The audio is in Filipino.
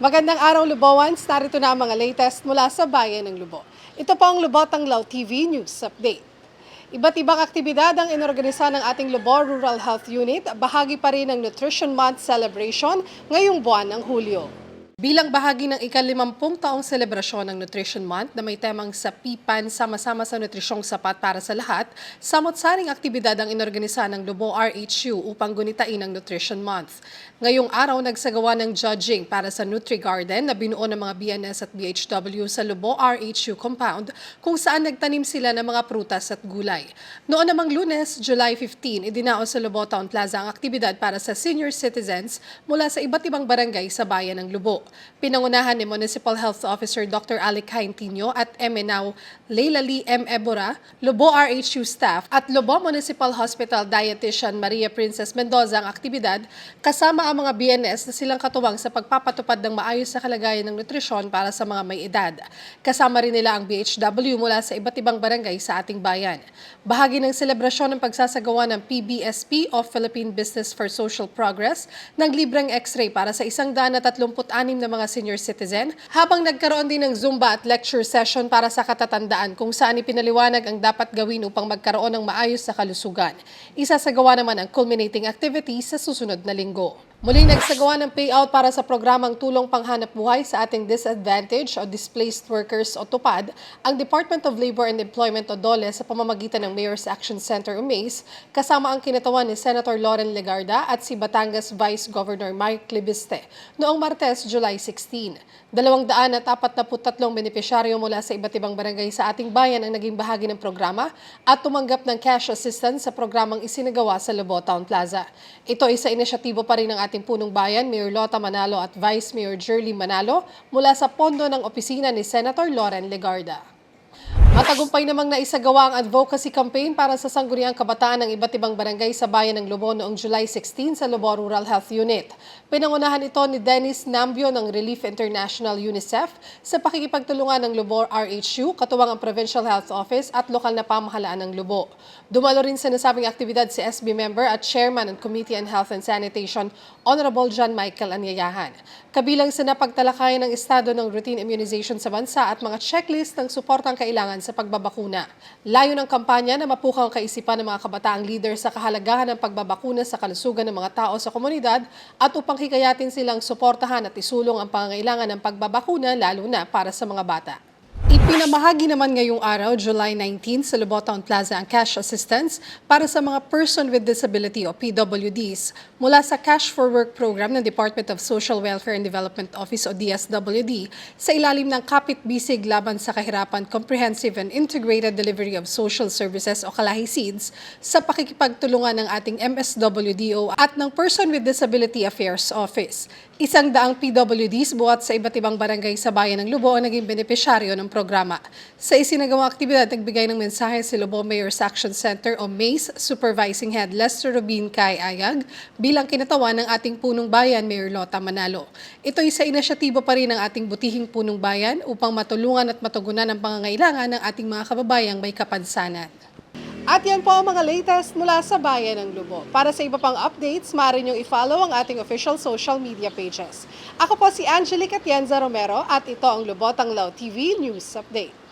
Magandang araw, Lubowans. Narito na ang mga latest mula sa Bayan ng Lubo. Ito po ang Lubotang Lao TV News Update. Iba't ibang aktibidad ang inorganisa ng ating Lubo Rural Health Unit, bahagi pa rin ng Nutrition Month celebration ngayong buwan ng Hulyo. Bilang bahagi ng ika-50 taong selebrasyon ng Nutrition Month na may temang sa PIPAN, sama-sama sa nutrisyong sapat para sa lahat, samot-saring aktibidad ang inorganisa ng Lubo RHU upang gunitain ang Nutrition Month. Ngayong araw, nagsagawa ng judging para sa Nutri-Garden na binuo ng mga BNS at BHW sa Lubo RHU compound kung saan nagtanim sila ng mga prutas at gulay. Noon namang Lunes, July 15, idinao sa Lubo Town Plaza ang aktibidad para sa senior citizens mula sa iba't ibang barangay sa bayan ng Lubo. Pinangunahan ni Municipal Health Officer Dr. Alec Caintinho at MNAW Leilali M. Ebora, Lubo RHU staff at Lubo Municipal Hospital Dietitian Maria Princess Mendoza ang aktibidad kasama ang mga BNS na silang katuwang sa pagpapatupad ng maayos na kalagayan ng nutrisyon para sa mga may edad. Kasama rin nila ang BHW mula sa iba't ibang barangay sa ating bayan. Bahagi ng selebrasyon ng pagsasagawa ng PBSP o Philippine Business for Social Progress ng libreng X-ray para sa 136 na mga senior citizen, habang nagkaroon din ng Zumba at lecture session para sa katatandaan kung saan ipinaliwanag ang dapat gawin upang magkaroon ng maayos na kalusugan. Isasagawa naman ang culminating activity sa susunod na linggo. Muling nagsagawa ng payout para sa programang Tulong Panghanap Buhay sa ating disadvantaged o displaced workers o TUPAD, ang Department of Labor and Employment o DOLE sa pamamagitan ng Mayor's Action Center o MACE, kasama ang kinatawan ni Senator Loren Legarda at si Batangas Vice Governor Mike Libiste noong Martes, July 16. 243 benepisyaryo mula sa iba't ibang barangay sa ating bayan ang naging bahagi ng programa at tumanggap ng cash assistance sa programang isinagawa sa Lubo Town Plaza. Ito ay sa inisyatibo pa rin ng ating punong bayan, Mayor Lota Manalo at Vice Mayor Jerly Manalo mula sa pondo ng opisina ni Senator Loren Legarda. Matagumpay namang naisagawa ang advocacy campaign para sa sangguniang kabataan ng iba't ibang barangay sa bayan ng Lubo noong July 16 sa Lubo Rural Health Unit. Pinangunahan ito ni Dennis Nambio ng Relief International UNICEF sa pakikipagtulungan ng Lubo RHU, katuwang ang Provincial Health Office at lokal na pamahalaan ng Lubo. Dumalo rin sa nasabing aktibidad si SB member at Chairman ng Committee on Health and Sanitation, Honorable John Michael Anyayahan. Kabilang sa napagtalakayan ng estado ng routine immunization sa bansa at mga checklist ng suportang kailangan sa pagbabakuna. Layo ng kampanya na mapukang kaisipan ng mga kabataang leader sa kahalagahan ng pagbabakuna sa kalusugan ng mga tao sa komunidad at upang hikayatin silang suportahan at isulong ang pangangailangan ng pagbabakuna lalo na para sa mga bata. Ipinamahagi naman ngayong araw, July 19, sa Lubo Town Plaza ang cash assistance para sa mga person with disability o PWDs mula sa Cash for Work program ng Department of Social Welfare and Development Office o DSWD sa ilalim ng Kapit Bisig Laban sa Kahirapan Comprehensive and Integrated Delivery of Social Services o KALAHI-SEEDS sa pakikipagtulungan ng ating MSWDO at ng Person with Disability Affairs Office. 100 PWDs buhat sa iba't ibang barangay sa bayan ng Lubo ang naging benepisyaryo ng programa. Sa isinagawang aktibidad, nagbigay ng mensahe si Lubo Mayor's Action Center o MACE Supervising Head Lester Rubin Kai Ayag bilang kinatawan ng ating punong bayan, Mayor Lota Manalo. Ito ay sa inisyatibo pa rin ng ating butihing punong bayan upang matulungan at matugunan ang pangangailangan ng ating mga kababayang may kapansanan. At yan po ang mga latest mula sa Bayan ng Lubo. Para sa iba pang updates, maaari niyong i-follow ang ating official social media pages. Ako po si Angelique Atienza Romero at ito ang Lubotang Lao TV News Update.